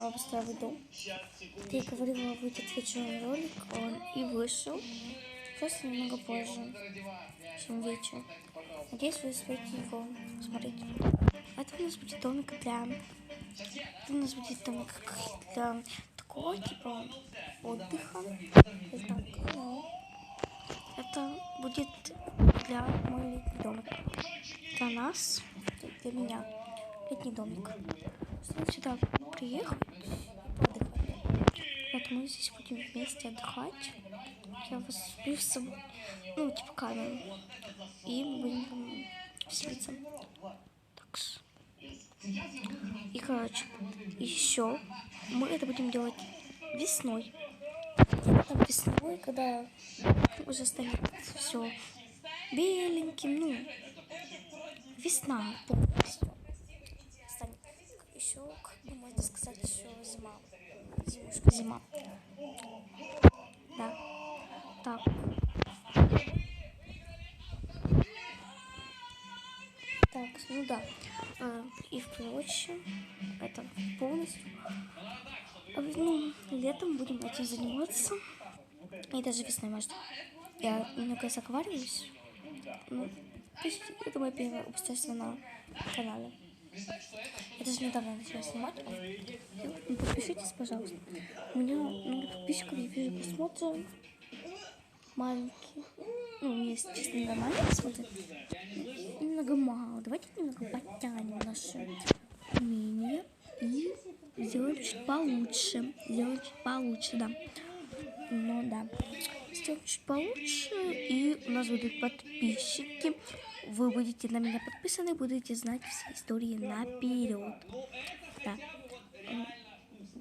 обустраивать дом. Ты говорила, выйдет вечером ролик, он и вышел. Просто немного позже, чем вечер. Надеюсь, вы успеете его смотреть. Это у нас будет домик для... Это у нас будет домик для такого типа отдыха. Итак, это будет для мой летний домик. Для нас, для меня летний домик. Чтобы сюда приехать и поотдыхать. Поэтому мы здесь будем вместе отдыхать. Я вас беру с собой, ну, типа камеру. И мы будем там веселиться. Так. И, короче, еще мы это будем делать весной. Там весной, когда уже станет все беленьким, ну, весна полностью станет. Еще, как бы можно сказать, еще зима. Зимушка, зима. Да. Так. Так, ну да. И впрочем, это полностью. Ну, летом будем этим заниматься. И даже весной, может. Я немного заговариваюсь. Ну, это мое первое обстоятельство на канале. Я даже недавно начала снимать. Подпишитесь, пожалуйста. У меня много подписчиков, я вижу просмотры маленькие. Ну, мне, если честно, нормально просмотры. Немного мало. Давайте немного подтянем наши умения и сделаем чуть получше. Сделаем чуть получше, да. Ну да. Сделаем чуть получше, и у нас будут подписчики. Вы будете на меня подписаны, будете знать все истории наперед. Да.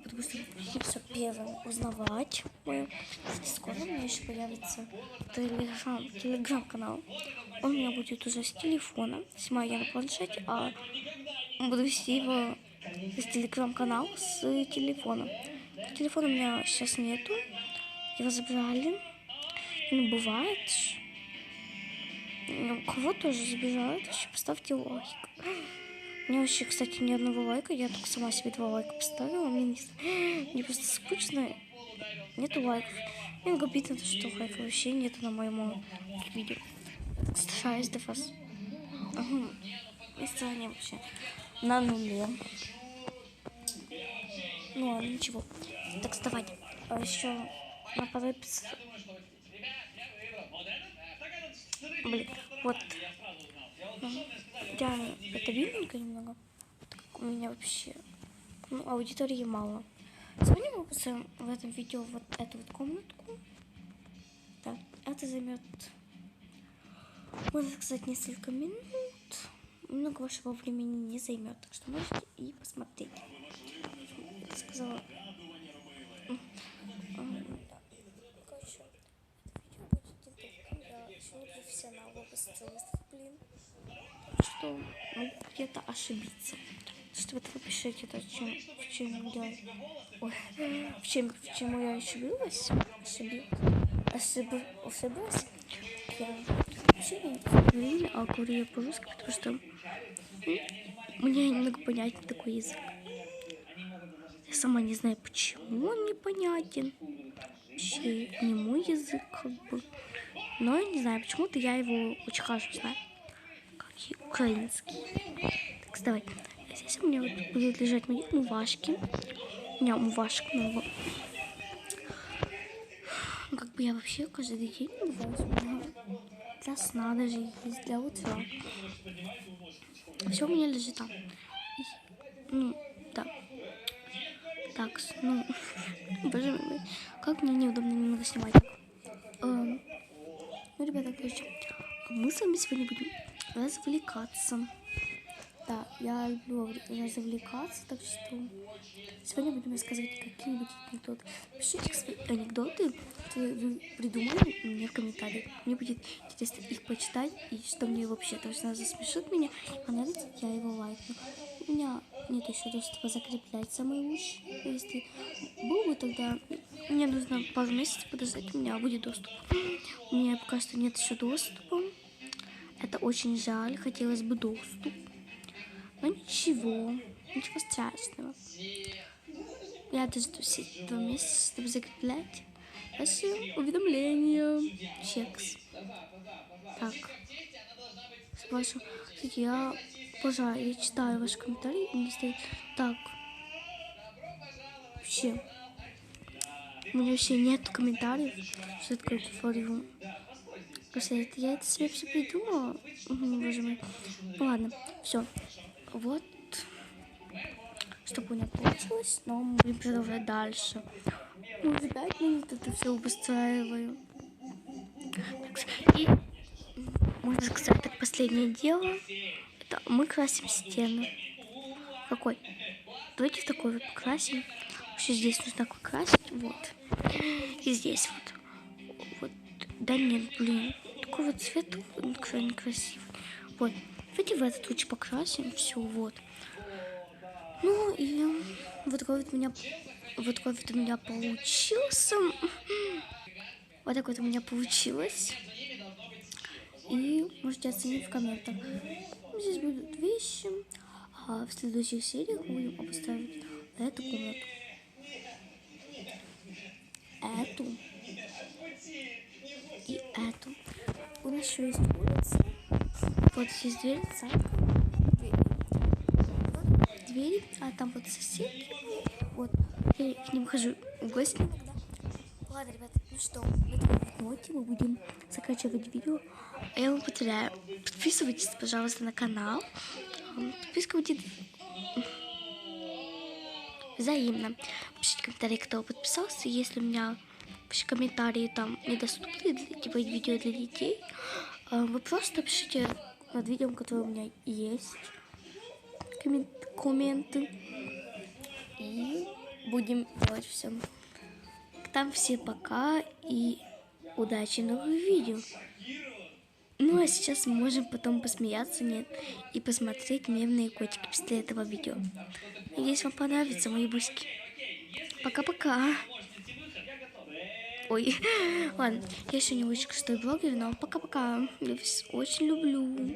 Потому что будете все первым узнавать. Скоро у меня еще появится телеграм-канал. Он у меня будет уже с телефона. Снимаю я на планшете, а буду вести его с телеграм-канал с телефона. Телефона у меня сейчас нету. Его забрали. Ну, бывает. У кого тоже забирают. Вообще, поставьте лайк. У меня вообще, кстати, ни одного лайка. Я только сама себе 2 лайка поставила. Мне просто скучно. Нету лайков. Мне обидно, что лайков вообще нету на моем видео. Стараюсь до вас. Настроение вообще на нуле. Ну ладно, ничего. Так, давайте. Еще на понадобится... Блин, вот. Я это видненько немного. Так, у меня вообще... Ну, аудитории мало. Сегодня мы поставим в этом видео вот эту вот комнатку. Да, это займет, можно сказать, несколько минут. Много вашего времени не займет. Так что можете и посмотреть. Я сказала... Короче, это видео будет недолгим. Я еще не профессионал в устройстве, блин. Так что могу где-то ошибиться. Что вы напишите, это в чем я... Ой, в чем я ошиблась? Ошиблась. Я вообще не говорю, а говорю я по-русски, потому что мне немного понятен такой язык. Я сама не знаю, почему он непонятен. Вообще не мой язык, как бы. Но я не знаю, почему-то я его очень хорошо знаю. Как и украинский. Так, давай. Здесь у меня вот будут лежать мои мувашки. У меня мувашка много. Как бы я вообще каждый день умываюсь. У меня для сна даже есть, для утра. Все у меня лежит там. Ну, да. Так, ну, боже мой, как мне неудобно немного снимать. Ну, ребята, короче, мы с вами сегодня будем развлекаться. Да, я люблю развлекаться, так что сегодня будем рассказывать какие-нибудь анекдоты. Пишите свои анекдоты, которые вы придумали мне в комментариях. Мне будет интересно их почитать, и что мне вообще точно засмешит меня, понравится, я его лайкну. У меня нет еще доступа закреплять самые уши. Если был бы, тогда мне нужно пару месяцев подождать, у меня будет доступ. У меня пока что нет еще доступа. Это очень жаль, хотелось бы доступ. Но ничего страшного. Я дожду все 2 месяца, чтобы закреплять ваши уведомления. Чекс. Так. Вашу... Кстати, я... Пожалуй, я читаю ваши комментарии. И мне стоит... Так. Вообще. У меня вообще нет комментариев. Что такое форум? Кстати, я это себе все придумала. Боже мой. Ну ладно, все. Вот. Чтобы у меня получилось, но мы будем продолжать дальше. Ну, за 5 минут это все обустраиваю. И, можно сказать, так, последнее дело. Это мы красим стены. Какой? Давайте в такой вот покрасим. Вообще здесь нужно покрасить. Вот. И здесь вот. Вот. Да нет, блин. Такой вот цвет некрасивый. Вот. Давайте в этот лучше покрасим. Все, вот. Ну и вот такой вот у меня получился. Вот такой вот у меня получилось. И можете оценить в комментах. Здесь будут вещи. А в следующих сериях мы будем обставить эту комнату. Эту. И эту. У нас еще есть улица. Вот здесь дверь, двери, а там вот соседки. Вот. Я к ним хожу в гости. Ладно, ребят, ну что, на такой ноте мы будем заканчивать видео. А я вам повторяю, подписывайтесь, пожалуйста, на канал. Подписка будет взаимно. Пишите комментарии, кто подписался. Если у меня комментарии там недоступны, типа видео для детей, вы просто пишите под видео, которое у меня есть, комменты. И будем делать все. Там все пока и удачи в новых видео. Ну а сейчас мы можем потом посмеяться, нет, и посмотреть мемные котики после этого видео. Надеюсь, вам понравятся мои буськи. Пока-пока. Ой, ладно, я еще не очень крутой блогер, но пока-пока. Я вас очень люблю.